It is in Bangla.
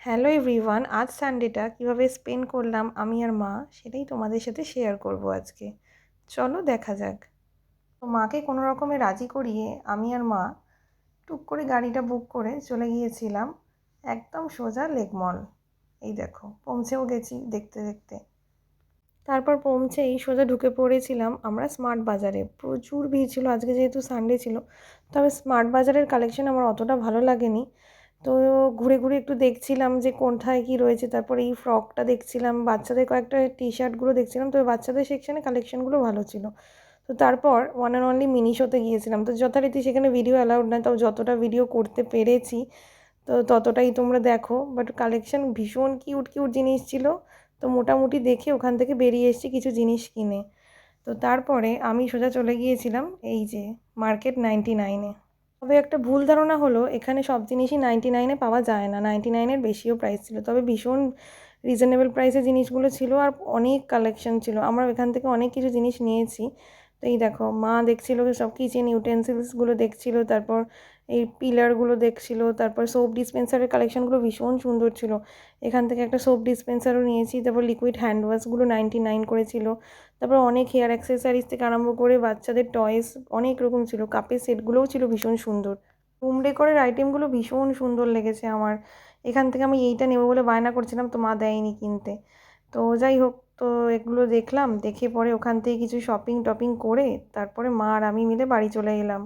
হ্যালো এভরিওয়ান, আজ সানডেটা কীভাবে স্পেন্ড করলাম আমি আর মা সেটাই তোমাদের সাথে শেয়ার করব আজকে। চলো দেখা যাক। তো মাকে কোনো রকমে রাজি করিয়ে আমি আর মা টুক করে গাড়িটা বুক করে চলে গিয়েছিলাম একদম সোজা লেক মল। এই দেখো পৌঁছেও গেছি দেখতে দেখতে। তারপর পৌঁছেই সোজা ঢুকে পড়েছিলাম আমরা স্মার্ট বাজারে। প্রচুর ভিড় ছিল আজকে যেহেতু সানডে ছিল, তবে স্মার্ট বাজারের কালেকশন আমার অতটা ভালো লাগেনি। তো ঘুরে ঘুরে একটু দেখছিলাম যে কোথায় কী রয়েছে, তারপরে এই ফ্রকটা দেখছিলাম, বাচ্চাদের কয়েকটা টি শার্টগুলো দেখছিলাম, তবে বাচ্চাদের সেকশানে কালেকশনগুলো ভালো ছিল। তো তারপর ওয়ান অ্যান্ড অনলি মিনিশোতে গিয়েছিলাম। তো যথারীতি সেখানে ভিডিও অ্যালাউড না, তাও যতটা ভিডিও করতে পেরেছি তো ততটাই তোমরা দেখো। বাট কালেকশন ভীষণ কিউট কিউট জিনিস ছিল। তো মোটামুটি দেখে ওখান থেকে বেরিয়ে এসেছি কিছু জিনিস কিনে। তো তারপরে আমি সোজা চলে গিয়েছিলাম এই যে মার্কেট 99-এ। তবে একটা ভুল ধারণা হলো এখানে সব জিনিসই 99-এ পাওয়া যায় না, 99-এর বেশিও প্রাইস ছিল, তবে ভীষণ রিজনেবল প্রাইসে জিনিসগুলো ছিল আর অনেক কালেকশন ছিল। আমরা এখান থেকে অনেক কিছু জিনিস নিয়েছি। তো এই দেখো মা দেখছিল সব কিচেন ইউটেন্সিলসগুলো দেখছিল, তারপর এই পিলারগুলো দেখছিল, তারপর সোপ ডিসপেন্সারের কালেকশনগুলো ভীষণ সুন্দর ছিল। এখান থেকে একটা সোপ ডিসপেন্সারও নিয়েছি। তারপর লিকুইড হ্যান্ড ওয়াশগুলো 99 করেছিল। তারপর অনেক হেয়ার অ্যাক্সেসরিজ থেকে আরম্ভ করে বাচ্চাদের টয়েস অনেক রকম ছিল। কাপের সেটগুলোও ছিল ভীষণ সুন্দর। রুম ডেকোরের আইটেমগুলো ভীষণ সুন্দর লেগেছে আমার। এখান থেকে আমি এইটা নেবো বলে বায়না করছিলাম, তো মা দেয়নি কিনতে। তো যাই হোক, তো এগুলো দেখলাম, দেখে পরে ওখান থেকে কিছু শপিং টপিং করে তারপরে মা আর আমি মিলে বাড়ি চলে এলাম।